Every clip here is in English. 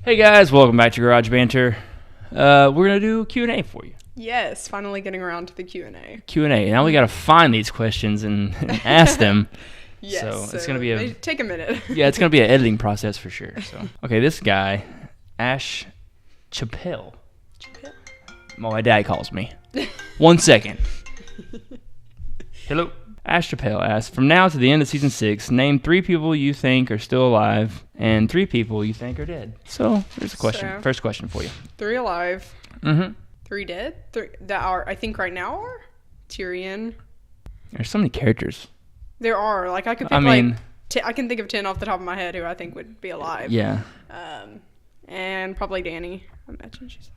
Hey guys, welcome back to GarageBanter. We're gonna do Q&A for you. Yes, finally getting around to the Q&A. Q&A. Now we gotta find these questions and ask them. Yes, so it's gonna be take a minute. Yeah, it's gonna be an editing process for sure. So okay, this guy, Ash Chappelle. Well, my dad calls me. 1 second. Hello. Ash Chappelle asks, from now to the end of season 6, name 3 people you think are still alive and 3 people you think are dead. So there's a question. So, First question for you. 3 alive. Mm-hmm. 3 dead. 3 that are, I think, right now are Tyrion. There's so many characters. There are. Like I could pick I can think of 10 off the top of my head who I think would be alive. Yeah. And probably Dany. I imagine she's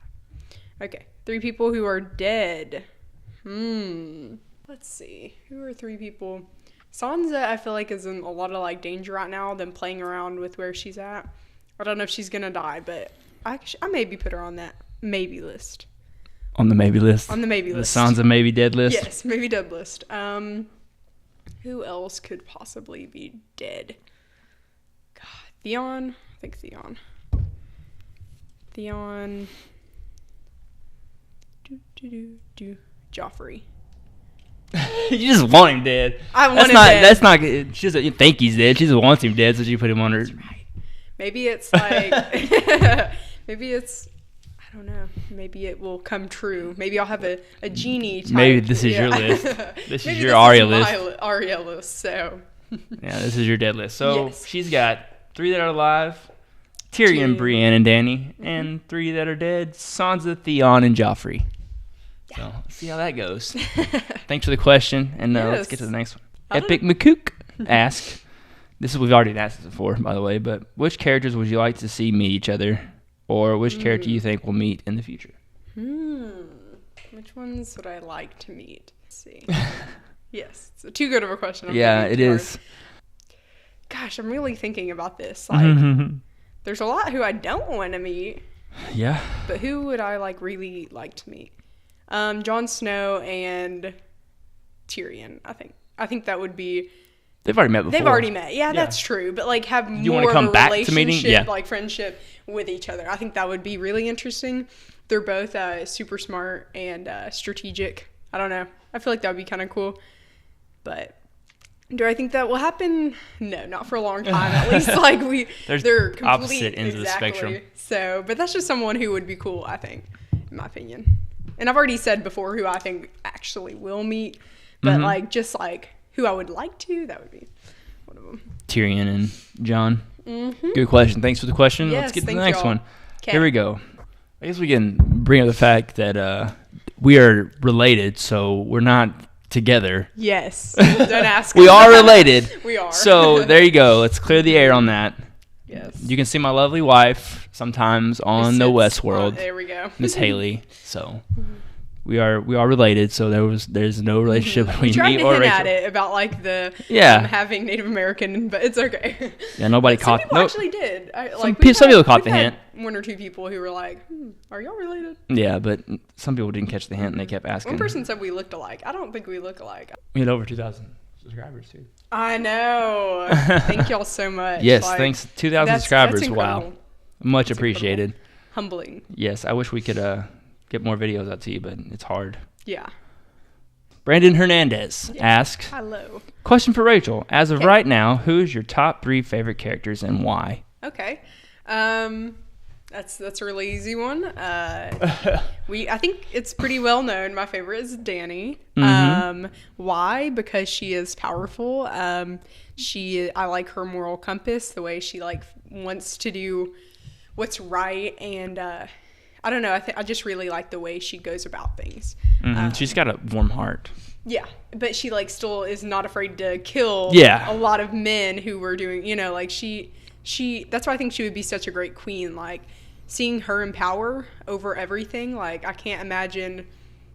alive. Okay. 3 people who are dead. Let's see. Who are 3 people? Sansa, I feel like, is in a lot of like danger right now. Than playing around with where she's at. I don't know if she's gonna die, but I maybe put her on that maybe list. On the maybe list. On the maybe list. The Sansa maybe dead list. Yes, maybe dead list. Who else could possibly be dead? God, Theon. I think Theon. Joffrey. You just want him dead. I want him dead. That's not good. She doesn't think he's dead. She just wants him dead, so she put him on her. That's right. Maybe it's like, I don't know. Maybe it will come true. Maybe I'll have a genie type. Maybe this is your list. This is your Arya list. My Arya list, so. Yeah, this is your dead list. So yes. She's got 3 that are alive. Tyrion, Brienne, and Dany. And 3 that are dead. Sansa, Theon, and Joffrey. So, let's see how that goes. Thanks for the question, and let's get to the next one. Epic McCook asks, we've already asked this before, by the way, but which characters would you like to see meet each other, or which character you think will meet in the future? Which ones would I like to meet? Let's see. Yes, it's too good of a question. Yeah, it is. Gosh, I'm really thinking about this. Like, there's a lot who I don't want to meet. Yeah. But who would I really like to meet? Jon Snow and Tyrion, I think that would be... They've already met before. They've already met. Yeah, that's true. But like have you more come of a back relationship, to meeting? Like friendship with each other. I think that would be really interesting. They're both super smart and strategic. I don't know. I feel like that would be kind of cool. But do I think that will happen? No, not for a long time. At least like they're complete opposite ends of the spectrum. So, but that's just someone who would be cool, I think, in my opinion. And I've already said before who I think actually will meet, but like just like who I would like to, that would be one of them. Tyrion and Jon. Good question. Thanks for the question. Yes, let's get to the next one. Kay. Here we go. I guess we can bring up the fact that we are related, so we're not together. Yes. Don't ask. We are related. We are. So there you go. Let's clear the air on that. Yes. You can see my lovely wife sometimes on the Westworld. There we go. Miss Haley. So we are related. So there's no relationship between me or Rachel. We tried to hint at it about like the having Native American, but it's okay. Yeah, nobody caught. Some people actually did. Some people caught the hint. 1 or 2 people who were like, "Are y'all related?" Yeah, but some people didn't catch the hint and they kept asking. One person said we looked alike. I don't think we look alike. We had over 2,000 subscribers too. I know. Thank y'all so much. Yes, thanks. 2,000 subscribers. That's wow. Much appreciated. Incredible. Humbling. Yes, I wish we could get more videos out to you, but it's hard. Yeah. Brandon Hernandez asks, hello. Question for Rachel. As of right now, who is your top 3 favorite characters and why? Okay. That's a really easy one. I think it's pretty well known. My favorite is Dany. Why? Because she is powerful. I like her moral compass, the way she like wants to do what's right, and I don't know. I just really like the way she goes about things. She's got a warm heart. Yeah, but she like still is not afraid to kill a lot of men who were doing, like she that's why I think she would be such a great queen. Like seeing her in power over everything, like I can't imagine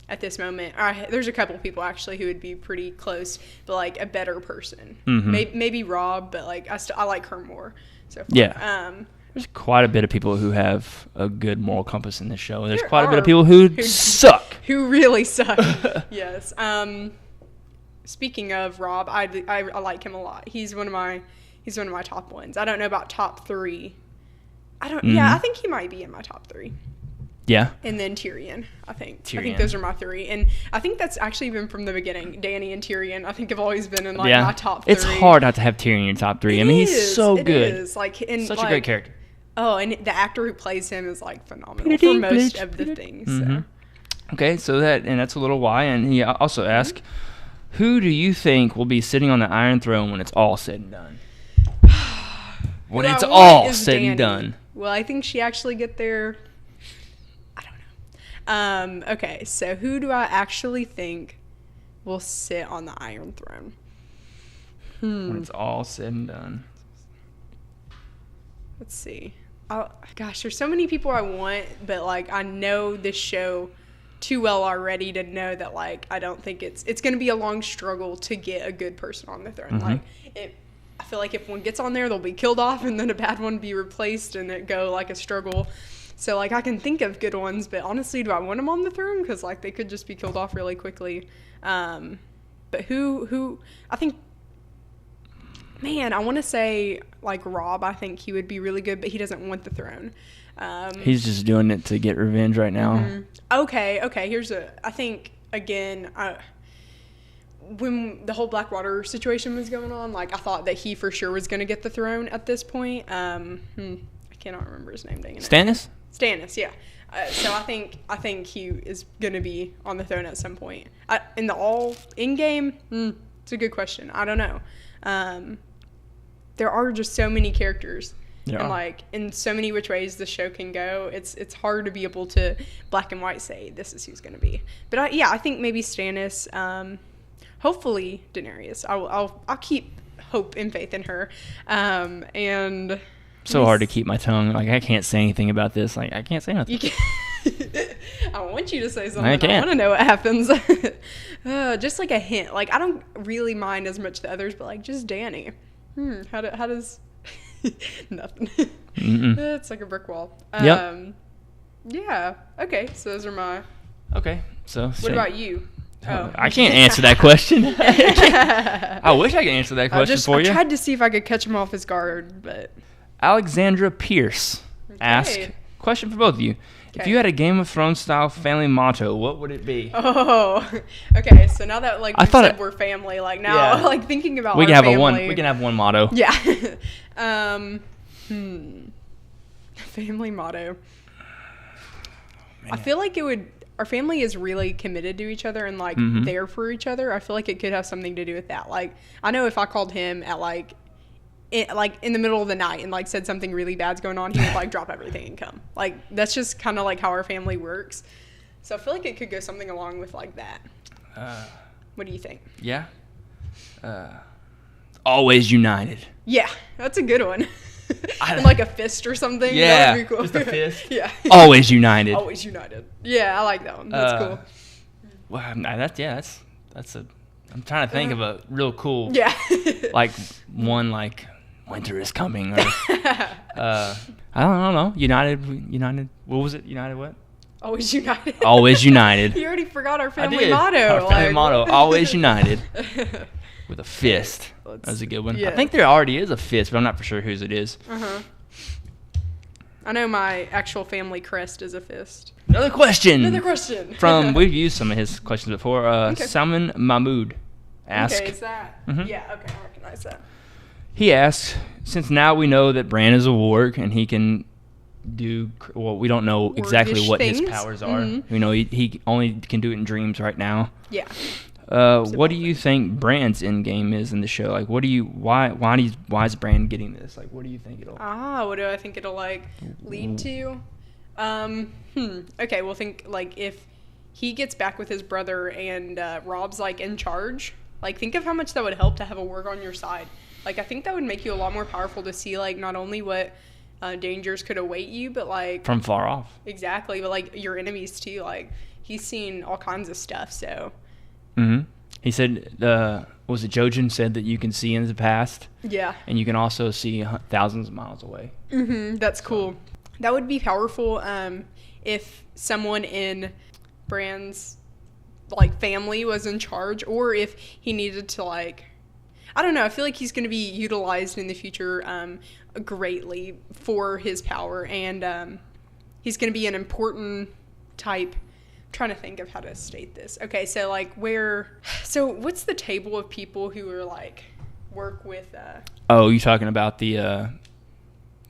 at this moment. There's a couple of people actually who would be pretty close, but like a better person. Maybe Rob, but like I like her more. So far. Yeah. There's quite a bit of people who have a good moral compass in this show. And there's quite a bit of people who suck. Who really suck. Yes. Speaking of Rob, I like him a lot. He's one of my top ones. I don't know about top 3, I don't. Yeah, I think he might be in my top 3. Yeah. And then Tyrion, I think. Tyrion. I think those are my 3. And I think that's actually been from the beginning. Dany and Tyrion, I think, have always been in my top 3. It's hard not to have Tyrion in your top 3. I mean, he's so good. It is. Such a great character. Oh, and the actor who plays him is phenomenal for most of the things. So. Okay, so that's a little why. And he also asked, who do you think will be sitting on the Iron Throne when it's all said and done? When it's all said and done. Will I think she actually get there? Okay, so who do I actually think will sit on the Iron Throne? When it's all said and done. Let's see. Gosh, there's so many people I want, but I know this show too well already to know that I don't think it's going to be a long struggle to get a good person on the throne. I feel like if one gets on there, they'll be killed off, and then a bad one be replaced, and it go a struggle. So, I can think of good ones, but honestly, do I want them on the throne? Because, they could just be killed off really quickly. But who, I think, man, I want to say, Rob, I think he would be really good, but he doesn't want the throne. He's just doing it to get revenge right now. Mm-hmm. Okay, I think, again, when the whole Blackwater situation was going on, I thought that he for sure was going to get the throne at this point. I cannot remember his name. Dang it. Stannis, yeah. So I think he is going to be on the throne at some point. In the in-game, it's a good question. I don't know. There are just so many characters. And in so many which ways the show can go, it's hard to be able to black and white say this is who's going to be. But I think maybe Stannis, hopefully Daenerys. I'll keep hope and faith in her. And so hard to keep my tongue. I can't say anything about this. I can't say nothing. You can't. I want you to say something. I can't. I want to know what happens. Just a hint. I don't really mind as much the others, but just Dany. How does nothing. It's like a brick wall. Yep. Yeah. Okay. So those are my. Okay. So. What about you? Oh. I can't answer that question. I wish I could answer that question for you. I tried to see if I could catch him off his guard, but. Alexandra Pierce asked, question for both of you. Okay. If you had a Game of Thrones style family motto, what would it be? Oh, okay. So now that we said we're family, now thinking about we can our have family. We can have one motto. Yeah. Family motto. Man. I feel like it would. Our family is really committed to each other and there for each other. I feel like it could have something to do with that. I know if I called him at in the middle of the night and said something really bad's going on, he would drop everything and come. That's just kind of how our family works. So I feel like it could go something along with that. What do you think? Yeah. Always united. Yeah, that's a good one. And a fist or something. Yeah, that would be cool. Just a fist. Yeah. Always united. Always united. Yeah, I like that one. That's cool. Well, that's a. I'm trying to think of a real cool. Yeah. One winter is coming. Or, I don't know. United. What was it? United what? Always united. Always united. You already forgot our family motto. Our family motto. Always united. With a fist. That was a good one. Yeah. I think there already is a fist, but I'm not for sure whose it is. I know my actual family crest is a fist. Another question. We've used some of his questions before. Salman Mahmood asked. Okay, is that? Yeah, okay, I recognize that. He asks, since now we know that Bran is a warg and he can do, we don't know exactly what his powers are. We know he only can do it in dreams right now. Yeah. What do you think Bran's end game is in the show? Why is Bran getting this? What do you think it'll? What do I think it'll lead to? Okay, well think if he gets back with his brother and Rob's in charge. Think of how much that would help to have a warg on your side. I think that would make you a lot more powerful to see not only what dangers could await you, but from far off. Exactly, but your enemies too. He's seen all kinds of stuff, so. He said, was it Jojen said that you can see into the past? Yeah. And you can also see thousands of miles away. That's cool. That would be powerful if someone in Bran's family was in charge, or if he needed to I don't know. I feel like he's going to be utilized in the future greatly for his power, and he's going to be an important type. I'm trying to think of how to state this. Okay, so like what's the table of people who are like work with? Oh, you talking about the?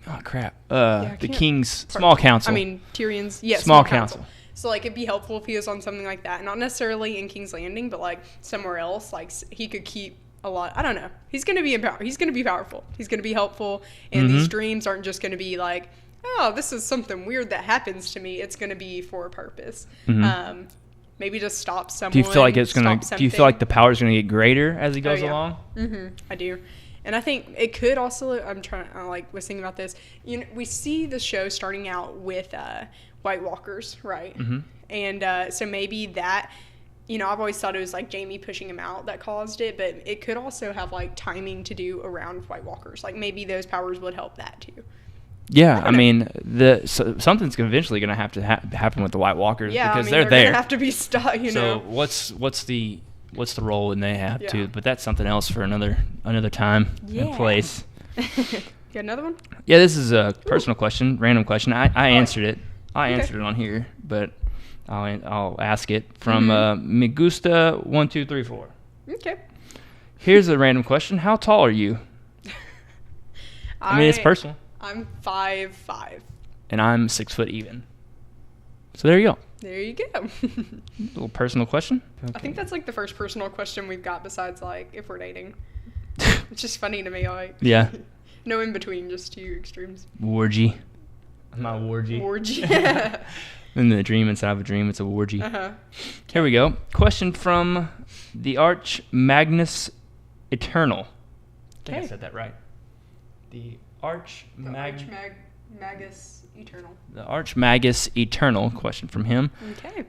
Oh crap! The King's Small Council. I mean Tyrion's Small Council. So like it'd be helpful if he was on something like that, not necessarily in King's Landing, but like somewhere else. Like he could keep a lot. I don't know. He's gonna be He's gonna be powerful. He's gonna be helpful, and these dreams aren't just gonna be like, oh, this is something weird that happens to me. It's gonna be for a purpose. Maybe just stop someone. Do you feel like it's gonna? Do you feel like the power is gonna get greater as he goes along? I do. And I think it could also, was thinking about this. You know, we see the show starting out with White Walkers, right? And so maybe that, I've always thought it was like Jaime pushing him out that caused it, but it could also have like timing to do around White Walkers. Like maybe those powers would help that too. Yeah, I mean, something's eventually going to have to happen with the White Walkers because they're there. They're going to have to be stuck, So what's the role when they have to? But that's something else for another time and place. You got another one? Yeah, this is a personal question, random question. I answered it. I answered it on here, but I'll ask it from Migusta1234. Okay. Here's a random question: how tall are you? I mean, it's personal. I'm 5'5". And I'm 6 foot even. So there you go. There you go. Little personal question. Okay. I think that's like the first personal question we've got besides like if we're dating. It's just funny to me, like no in between, just two extremes. Wargy. I'm not wargy. Wargy. In the dream inside of a dream, it's a wargy. Here we go. Question from the Arch Magnus Eternal. I think I said that right. The Arch Magus Eternal. The Arch Magus Eternal. Question from him. Okay.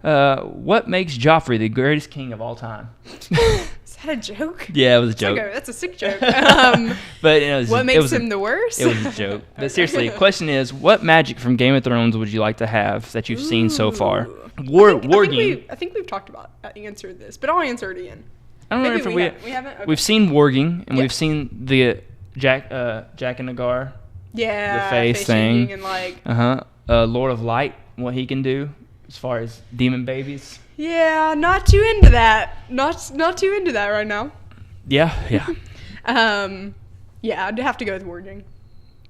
What makes Joffrey the greatest king of all time? Is that a joke? Yeah, it was a joke. That's a sick joke. But what makes him the worst? It was a joke. But seriously, the question is, what magic from Game of Thrones would you like to have that you've seen so far? I think we've talked about answered this, but I'll answer it again. I don't know if we haven't. Okay. We've seen warging, and we've seen the Jack and Nagar. Yeah, the face thing. And like Lord of Light, what he can do as far as demon babies. Yeah, not too into that. Not too into that right now. Yeah. Yeah, I'd have to go with warging.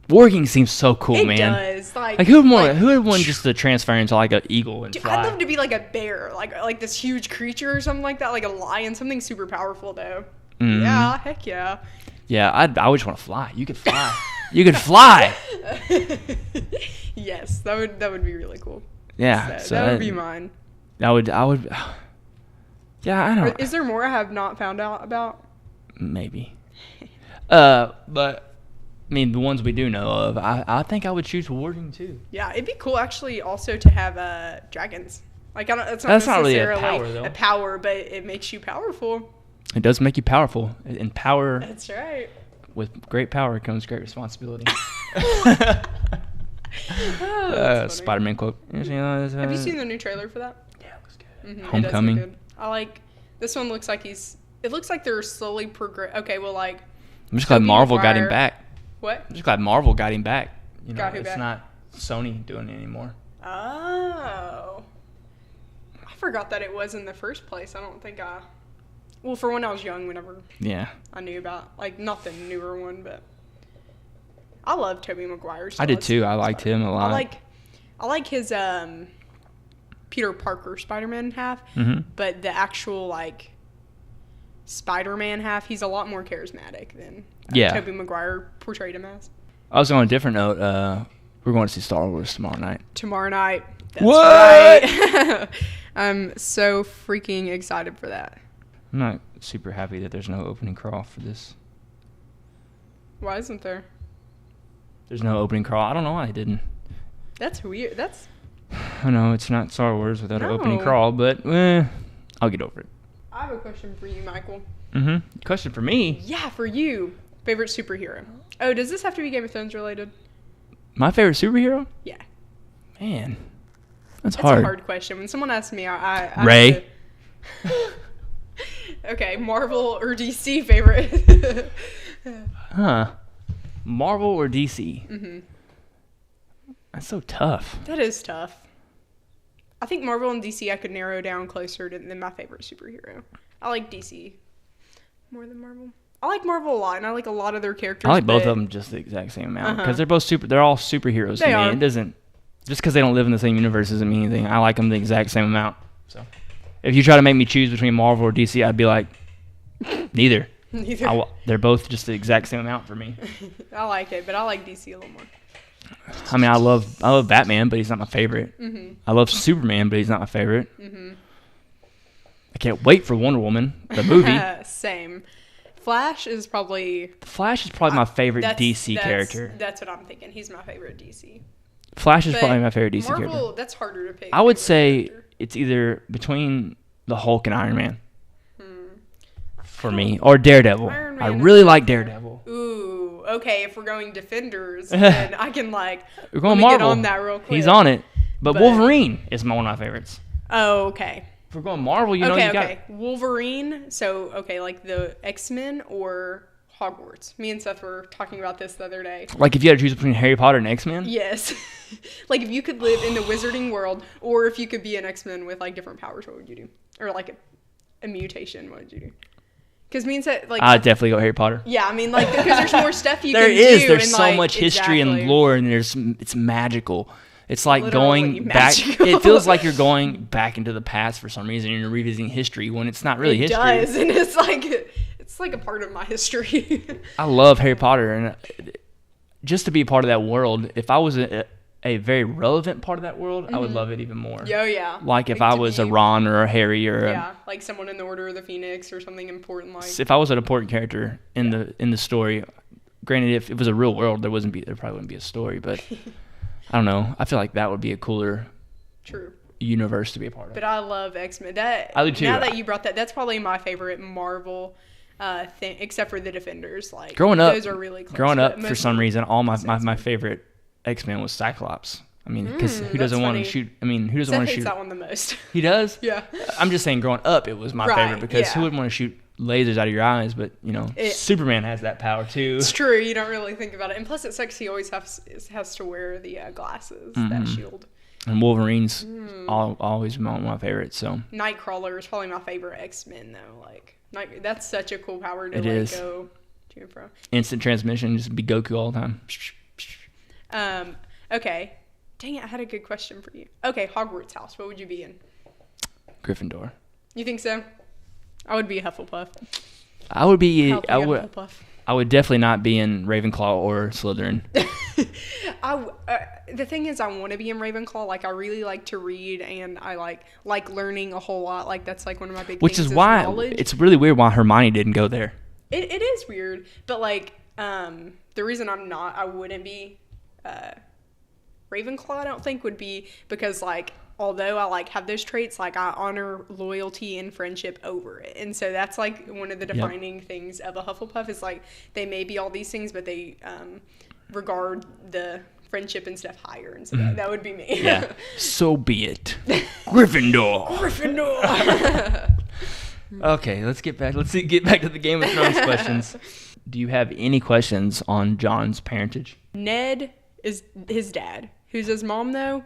Warging seems so cool, man. It does. Like who would want just to transfer into like an eagle and fly? I'd love to be like a bear, like this huge creature or something like that, like a lion, something super powerful though. Yeah, heck yeah. Yeah, I always want to fly. You could fly. You could fly. Yes, that would be really cool. Yeah, so that would be mine. I would. Yeah, I don't. Is there more I have not found out about? Maybe. But I mean, the ones we do know of, I think I would choose warging too. Yeah, it'd be cool actually also to have dragons. Like that's not really a power though. A power, but it makes you powerful. It does make you powerful, and power. That's right. With great power comes great responsibility. SpiderMan quote. Have you seen the new trailer for that? Yeah, it looks good. Mm-hmm. Homecoming. It does look good. I like this one. Looks like it looks like they're slowly Okay, well, like. I'm just glad Marvel got him back. What? I'm just glad Marvel got him back. Got who it's back? Not Sony doing it anymore. Oh. I forgot that it was in the first place. I don't think Well, for when I was young, whenever I knew about, like, not the newer one, but I love Tobey Maguire. I did too. I liked him a lot. I like his Peter Parker Spider-Man half, but the actual, like, Spider-Man half, he's a lot more charismatic than Tobey Maguire portrayed him as. I was on a different note. We're going to see Star Wars tomorrow night. That's what? Right. I'm so freaking excited for that. I'm not super happy that there's no opening crawl for this. Why isn't there? There's no opening crawl. I don't know why they didn't. That's weird. I know it's not Star Wars without an opening crawl, but I'll get over it. I have a question for you, Michael. Question for me? Yeah, for you. Favorite superhero? Oh, does this have to be Game of Thrones related? My favorite superhero? Yeah. Man, that's hard. That's a hard question. When someone asks me, I Ray. Okay, Marvel or DC favorite? Marvel or DC? Mm-hmm. That's so tough. That is tough. I think Marvel and DC I could narrow down closer than my favorite superhero. I like DC more than Marvel. I like Marvel a lot, and I like a lot of their characters. I like both of them just the exact same amount because they're both they're all superheroes to me. Are. It doesn't just because they don't live in the same universe doesn't mean anything. I like them the exact same amount. So if you try to make me choose between Marvel or DC, I'd be like neither. They're both just the exact same amount for me. I like it, but I like DC a little more. I mean, I love Batman, but he's not my favorite. Mm-hmm. I love Superman, but he's not my favorite. Mm-hmm. I can't wait for Wonder Woman, the movie. Same. Flash is probably my favorite DC character. That's what I'm thinking. He's my favorite DC. Flash is probably my favorite DC Marvel, character. That's harder to pick. I would say it's either between the Hulk and Iron Man. For me, or Daredevil. I really like Daredevil. Ooh, okay. If we're going Defenders, then I can we're going Marvel. Get on that real quick. He's on it, but Wolverine is one of my favorites. Oh, okay. If we're going Marvel, you got Wolverine. So, like the X-Men or Hogwarts. Me and Seth were talking about this the other day. Like if you had to choose between Harry Potter and X-Men? Yes. Like if you could live in the wizarding world, or if you could be an X-Men with different powers, what would you do? Or a mutation, what would you do? Because me and Seth, I'd definitely go Harry Potter. Yeah, I mean, because there's more stuff you can do. There's so much history and lore, and it's magical. It's like literally going back. It feels like you're going back into the past for some reason, and you're revisiting history when it's not really history. It does, and it's like a part of my history. I love Harry Potter, and just to be a part of that world, if I was a very relevant part of that world, I would love it even more. Yeah. Like if I was a Ron or a Harry or like someone in the Order of the Phoenix or something important if I was an important character in the story. Granted, if it was a real world, there probably wouldn't be a story, but I don't know. I feel like that would be a cooler universe to be a part of. But I love X-Men. I do too. Now that you brought that, that's probably my favorite Marvel thing, except for the Defenders. Growing up, those are really close. Growing up, for some reason, all my favorite X-Men was Cyclops. I mean, because who doesn't want to shoot? I mean, who doesn't want to shoot? Seth hates that one the most. He does? Yeah. I'm just saying, growing up, it was my favorite because who wouldn't want to shoot lasers out of your eyes? But Superman has that power too. It's true. You don't really think about it, and plus, it's sexy. He always has to wear the glasses, that shield. And Wolverine's always one of my favorites. So Nightcrawler is probably my favorite X-Men though. That's such a cool power to go to and fro. Instant transmission, just be Goku all the time. Okay. Dang it, I had a good question for you. Okay, Hogwarts house. What would you be in? Gryffindor. You think so? I would be a Hufflepuff. I would be. I would definitely not be in Ravenclaw or Slytherin. The thing is, I want to be in Ravenclaw. I really like to read, and I like learning a whole lot. That's one of my big. Which things is why knowledge. It's really weird why Hermione didn't go there. It is weird, but the reason I wouldn't be Ravenclaw, I don't think, would be because although I have those traits, I honor loyalty and friendship over it, and so that's one of the defining things of a Hufflepuff is they may be all these things, but they regard the friendship and stuff higher, and so that would be me. Yeah, so be it. Gryffindor. Okay, let's get back to the Game of Thrones questions. Do you have any questions on Jon's parentage? Ned is his dad. Who's his mom, though?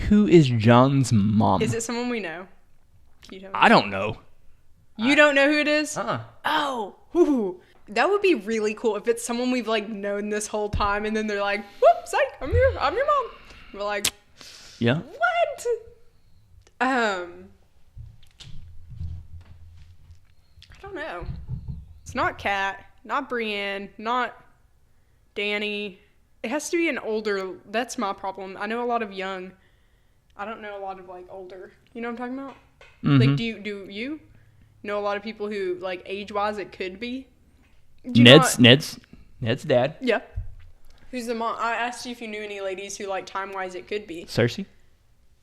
Who is Jon's mom? Is it someone we know? Can you tell me? I don't know. You don't know who it is? Oh. Whoo. That would be really cool if it's someone we've known this whole time, and then they're like, "Whoop, psych, I'm your mom." We're like, yeah. What? I don't know. It's not Kat, not Brienne, not Danny. It has to be an older. That's my problem. I know a lot of young. I don't know a lot of older. You know what I'm talking about? Mm-hmm. Do you know a lot of people who age-wise it could be? Ned's dad. Yeah. Who's the mom? I asked you if you knew any ladies who time-wise it could be. Cersei.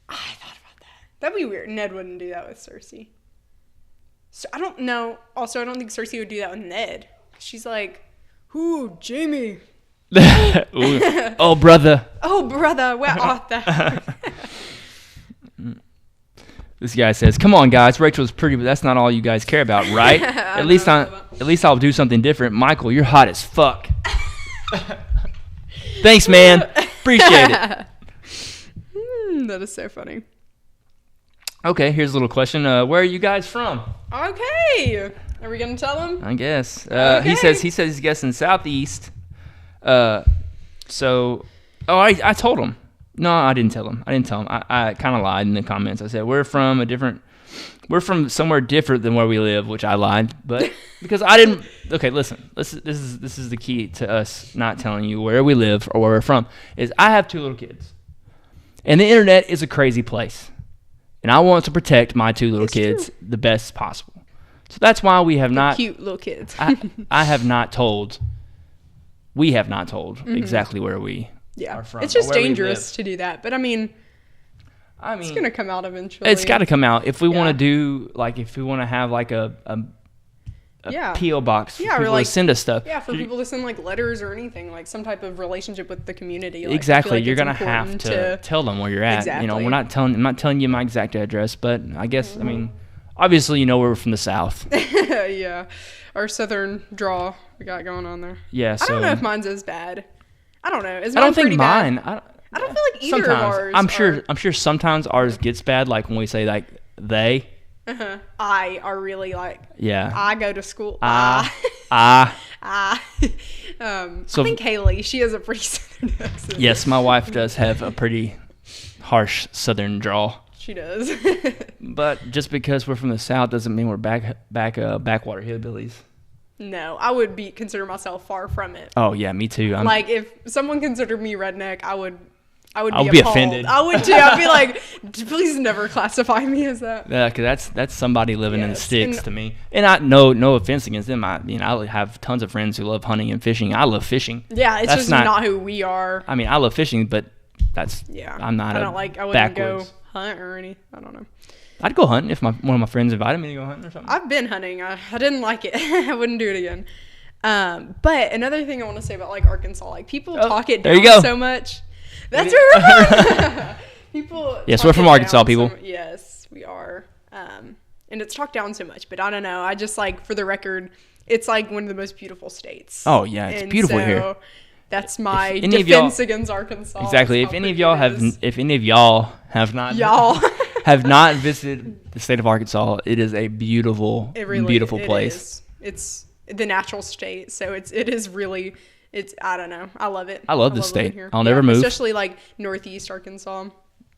I thought about that. That'd be weird. Ned wouldn't do that with Cersei. So I don't know. Also, I don't think Cersei would do that with Ned. She's ooh, Jamie. Oh, brother. Oh, brother. Where art thou? This guy says, "Come on, guys. Rachel's pretty, but that's not all you guys care about, right? At least I'll do something different. Michael, you're hot as fuck." Thanks, man. Appreciate it. That is so funny. Okay, here's a little question. Where are you guys from? Okay. Are we gonna tell him? I guess. Okay. He says he's guessing Southeast. I told him. No, I didn't tell him. I kind of lied in the comments. I said we're from somewhere different than where we live, which I lied, but because I didn't. Okay, listen. This is the key to us not telling you where we live or where we're from. Is I have 2 little kids, and the internet is a crazy place, and I want to protect my 2 little kids the best possible. So that's why we have not cute little kids. I have not told. We have not told exactly where we. Yeah, are from. It's just dangerous to do that. But I mean, it's gonna come out eventually. It's got to come out if we want to do if we want to have like a PO box for people to send us stuff. Yeah, for people to send like letters or anything, like some type of relationship with the community. Like, exactly, you're gonna have to tell them where you're at. Exactly. I'm not telling you my exact address, but I guess I mean, obviously we're from the South. Yeah, our southern draw we got going on there. Yeah, so I don't know if mine's as bad. I don't know. I don't think mine. I don't feel like either of ours. I'm sure sometimes ours gets bad, like when we say like they. I are really like. Yeah. I go to school. So I think Haley, she has a pretty southern accent. Yes, my wife does have a pretty harsh southern drawl. She does. But just because we're from the South doesn't mean we're backwater hillbillies. No, I would consider myself far from it. Oh yeah, me too. Like if someone considered me redneck, I would be offended. I would too. I'd be like, please never classify me as that. Yeah, because that's somebody living in the sticks to me. And I no offense against them. I have tons of friends who love hunting and fishing. I love fishing. Yeah, it's just not who we are. I mean, I love fishing, but I'm not. I wouldn't go hunt or anything. I don't know. I'd go hunting if one of my friends invited me to go hunting or something. I've been hunting. I didn't like it. I wouldn't do it again. But another thing I want to say about like Arkansas, like people talk it down so much. That's where we're from. People. Yes, we're from Arkansas, people. Yes, we are. And it's talked down so much, but I don't know. I just like, for the record, it's like one of the most beautiful states. Oh yeah, it's beautiful here. That's my defense against Arkansas. Exactly. If any of y'all have not have not visited the state of Arkansas, it is a beautiful place. It's the natural state, so it is really. I don't know. I love it. I love this state. I'll never move. Especially like northeast Arkansas.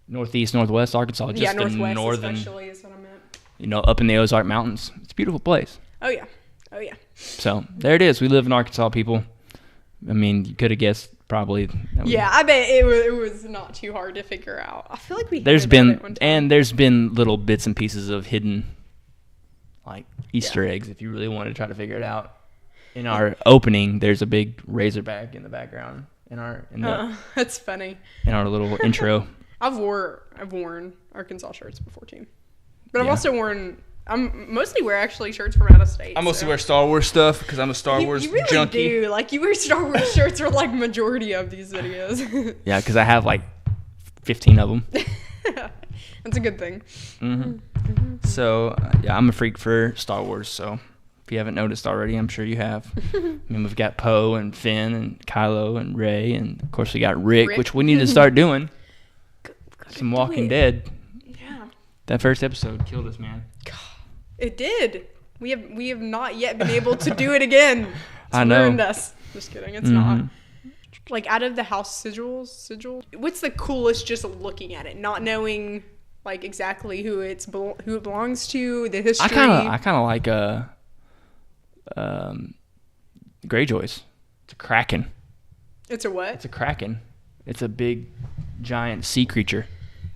Northeast, northwest Arkansas. Just northwest the northern. Especially is what I meant. Up in the Ozark Mountains. It's a beautiful place. Oh yeah. So there it is. We live in Arkansas, people. I mean, you could have guessed probably. Yeah, I bet it was not too hard to figure out. I feel like there's been little bits and pieces of hidden, like Easter eggs, if you really want to try to figure it out. In our opening, there's a big razorback in the background. That's funny. In our little intro. I've worn Arkansas shirts before too, but I've also worn. I'm mostly wear actually shirts from out of state. I mostly wear Star Wars stuff because I'm a Star Wars you really junkie. Do. Like you wear Star Wars shirts for like majority of these videos. Yeah, because I have like 15 of them. That's a good thing. So I'm a freak for Star Wars. So if you haven't noticed already, I'm sure you have. I mean, we've got Poe and Finn and Kylo and Rey, and of course we got Rick. Which we need to start doing. Some Walking Dead. Yeah. That first episode killed us, man. It did. We have not yet been able to do it again. I know. Ruined us. Just kidding. It's not. Like out of the house sigil. What's the coolest? Just looking at it, not knowing like exactly who it belongs to, the history. I kind of like Greyjoys. It's a kraken. It's a what? It's a kraken. It's a big, giant sea creature.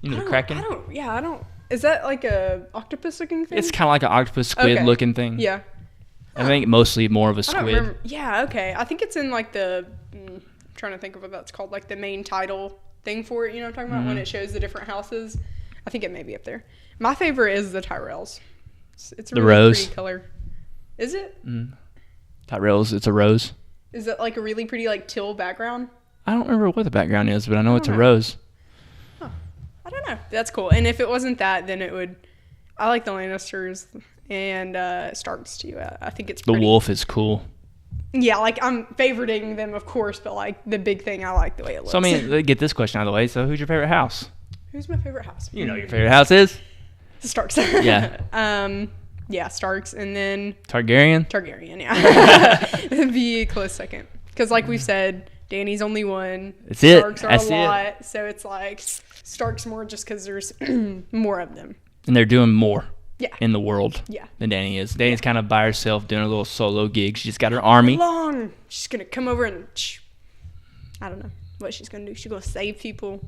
You know the kraken? I don't. Is that like a octopus looking thing? It's kind of like an octopus squid looking thing. Yeah. I think mostly more of a squid. Yeah, okay. I think it's in like the, I'm trying to think of what that's called, like the main title thing for it, you know what I'm talking about? When it shows the different houses. I think it may be up there. My favorite is the Tyrells. It's a really pretty color. Is it? Tyrells, it's a rose. Is it like a really pretty like teal background? I don't remember what the background is, but I know it's a rose. I don't know. That's cool. And if it wasn't that, then it would I like the Lannisters and Starks too. I think it's The pretty. wolf is cool. Yeah, like I'm favoriting them, of course, but like the big thing, I like the way it looks. So I mean, get this question out of the way. So who's your favorite house? Who's my favorite house? You know your favorite house is? Starks. Yeah. Yeah, Starks, and then Targaryen. Yeah. It'd be a close second. Because like we've said, Dany's only one. That's it. Starks are a lot. So it's like Starks more just because there's more of them. And they're doing more. Yeah. In the world. Yeah. Than Dany is. Dany's kind of by herself doing a little solo gig. She just got her army. She's going to come over and I don't know what she's going to do. She's going to save people.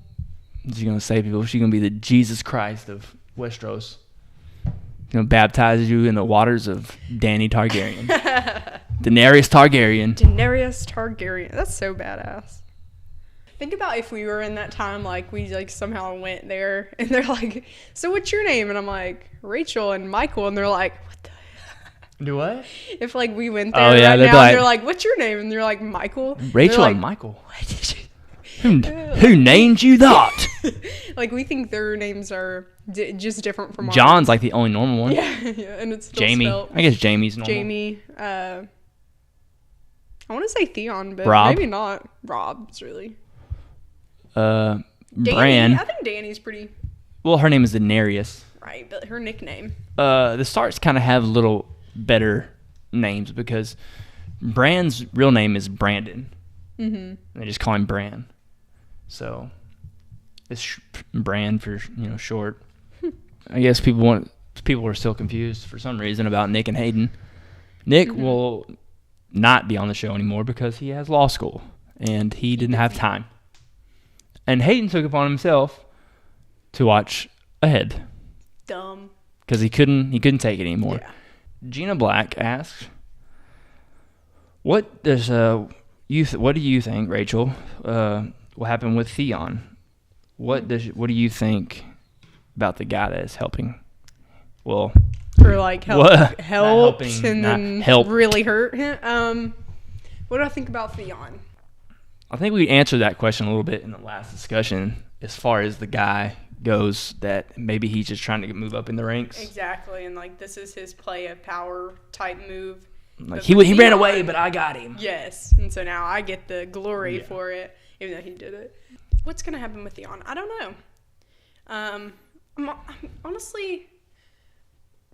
She's going to save people. She's going to be the Jesus Christ of Westeros. Going to baptize you in the waters of Dany Targaryen. Daenerys Targaryen. That's so badass. Think about if we were in that time, like we like somehow went there and they're like, so what's your name? And I'm like, Rachel and Michael. And they're like, what the hell? Do what? If like we went there now, they're like, what's your name? And they're like, Michael. Rachel and Michael. What did you? Who named you that? Like we think their names are just different from ours. John's like the only normal one. Yeah, and it's still Jamie. spelled. I guess Jamie's normal. Jamie. I want to say Theon, but Rob. maybe not. Rob's really. Bran. I think Dany's pretty. Well, her name is Daenerys. Right, but her nickname. The Starks kind of have little better names because Bran's real name is Brandon. Mm-hmm. They just call him Bran. So it's Bran for short. I guess people are still confused for some reason about Nick and Hayden. Nick will not be on the show anymore because he has law school and he didn't have time. And Hayden took upon himself to watch ahead. Dumb. Because he couldn't take it anymore. Yeah. Gina Black asks, "What do you think, Rachel? What happened with Theon? What do you think about the guy that is helping? Well, or like helped and then really hurt him. What do I think about Theon? I think we answered that question a little bit in the last discussion as far as the guy goes, that maybe he's just trying to move up in the ranks. Exactly, and like this is his play of power type move. Like he ran away, but I got him. Yes, and so now I get the glory for it, even though he did it. What's gonna happen with Theon? I don't know. I'm honestly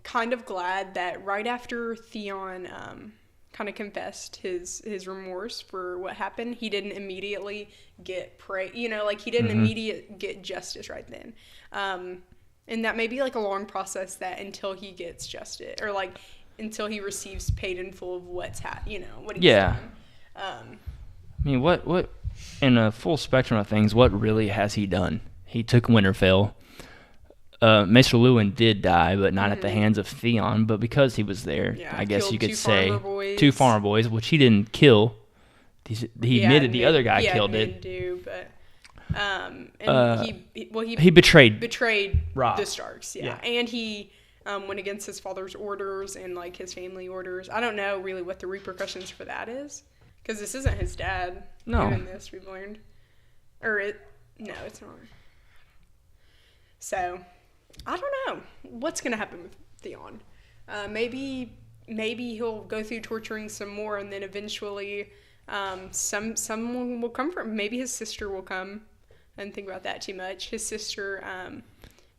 kind of glad that right after Theon kind of confessed his remorse for what happened, he didn't immediately get he didn't immediately get justice right then. And that may be like a long process that until he gets justice, or like until he receives paid in full of what he's done. I mean, what in a full spectrum of things, what really has he done? He took Winterfell. Maester Lewin did die, but not at the hands of Theon, but because he was there, I guess you could say two farmer boys, which he didn't kill. He admitted the other guy killed it. He betrayed Rob. The Starks, and he went against his father's orders and like his family orders. I don't know really what the repercussions for that is, because this isn't his dad. No, doing this we've learned, no, it's not. So. I don't know what's going to happen with Theon. Maybe he'll go through torturing some more, and then eventually someone will come from him. Maybe his sister will come. I didn't think about that too much. His sister,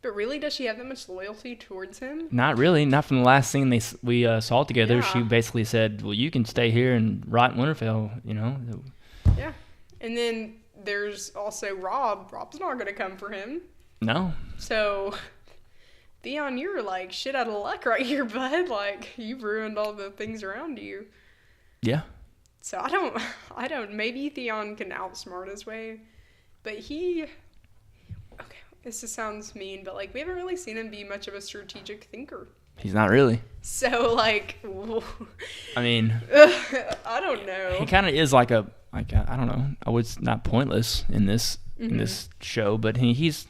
but really, does she have that much loyalty towards him? Not really. Not from the last scene we saw together. Yeah. She basically said, well, you can stay here and rot in Winterfell, Yeah. And then there's also Rob. Rob's not going to come for him. No. So... Theon, you're like shit out of luck right here, bud. Like, you've ruined all the things around you. Yeah. So I don't, maybe Theon can outsmart his way, but okay, this just sounds mean, but like, we haven't really seen him be much of a strategic thinker. He's not really. So like, I mean, I don't know. He kind of is I don't know. I was not pointless in this show, but he's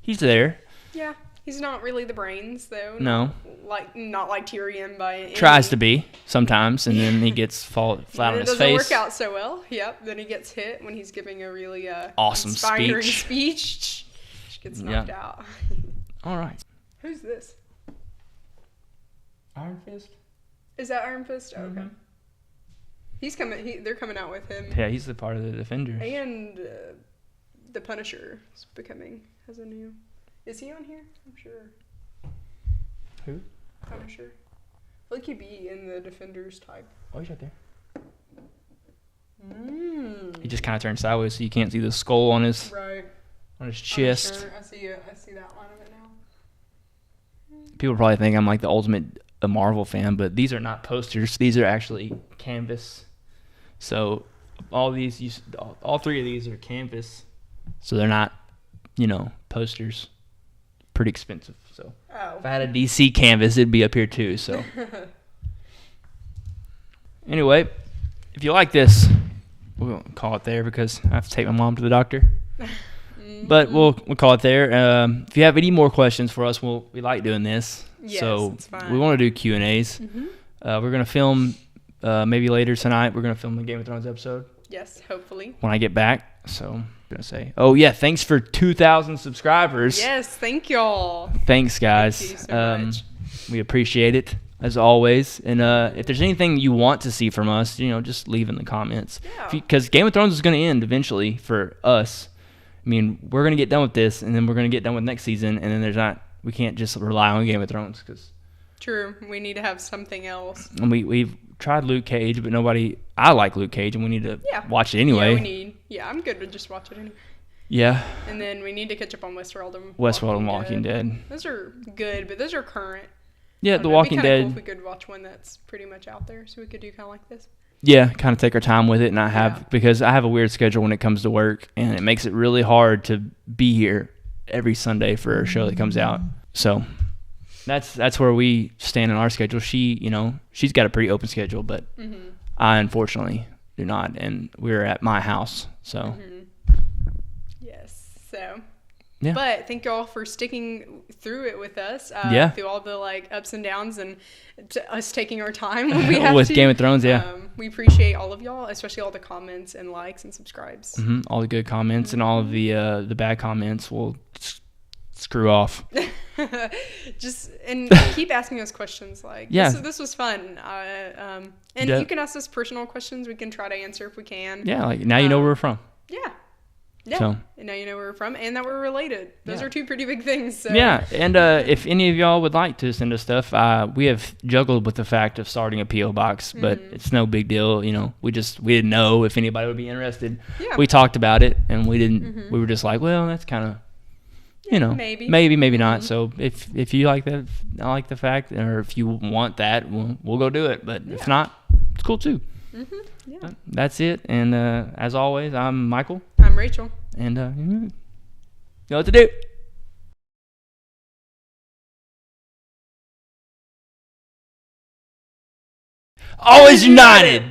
there. Yeah. He's not really the brains, though. No. Not like Tyrion by any. Tries to be sometimes, and then he gets flat on his face. It doesn't work out so well. Yep. Then he gets hit when he's giving a really awesome inspiring speech. She gets knocked out. All right. Who's this? Iron Fist? Is that Iron Fist? Oh, okay. Mm-hmm. He's coming. They're coming out with him. Yeah, he's the part of the Defenders. And the Punisher has a new. Is he on here? I'm sure. Who? Punisher. I feel like he'd be in the Defenders type. Oh, he's right there. Mm. He just kind of turned sideways, so you can't see the skull on his chest. Sure. I see it. I see that line of it now. People probably think I'm like the ultimate Marvel fan, but these are not posters. These are actually canvas. So all three of these are canvas. So they're not, posters. Pretty expensive. So if I had a DC canvas, it'd be up here too. So anyway, if you like this, we'll call it there because I have to take my mom to the doctor. But we'll call it there. If you have any more questions for us, we like doing this. Yes, so it's fine. We want to do Q&As. Mm-hmm. We're going to film maybe later tonight. We're going to film the Game of Thrones episode. Yes, hopefully. When I get back. So I'm going to say, oh, yeah, thanks for 2,000 subscribers. Yes, thank y'all. Thanks, guys. Thank you so much. We appreciate it, as always. And if there's anything you want to see from us, just leave in the comments. Yeah. Because Game of Thrones is going to end eventually for us. I mean, we're going to get done with this, and then we're going to get done with next season, and then we can't just rely on Game of Thrones. True. We need to have something else. And we've tried Luke Cage, but I like Luke Cage, and we need to watch it anyway. I'm good to just watch it anyway. Yeah. And then we need to catch up on Westworld and Walking Dead. Those are good, but those are current. Yeah, The Walking Dead. Cool if we could watch one that's pretty much out there, so we could do kind of like this. Yeah, kind of take our time with it, and because I have a weird schedule when it comes to work, and it makes it really hard to be here every Sunday for a show that comes out. So that's where we stand in our schedule. She's got a pretty open schedule, but I unfortunately do not, and we're at my house. So yes, so. Yeah. But thank you all for sticking through it with us. Through all the ups and downs and us taking our time when we have with to. Game of Thrones. We appreciate all of y'all, especially all the comments and likes and subscribes. Mm-hmm. All the good comments and all of the bad comments will screw off. And keep asking us questions. This was fun. And you can ask us personal questions. We can try to answer if we can. Yeah, now you know where we're from. Yeah. Yeah, so, and now you know where we're from and that we're related. Those are two pretty big things. So. Yeah, and if any of y'all would like to send us stuff, we have juggled with the fact of starting a P.O. box, but it's no big deal. We didn't know if anybody would be interested. Yeah. We talked about it, and we didn't. We were just like, well, that's kind of, maybe not. So if you like that, I like the fact, or if you want that, we'll go do it. But if not, it's cool too. Yeah. That's it. And as always, I'm Michael. I'm Rachel. And you know what to do. Always united.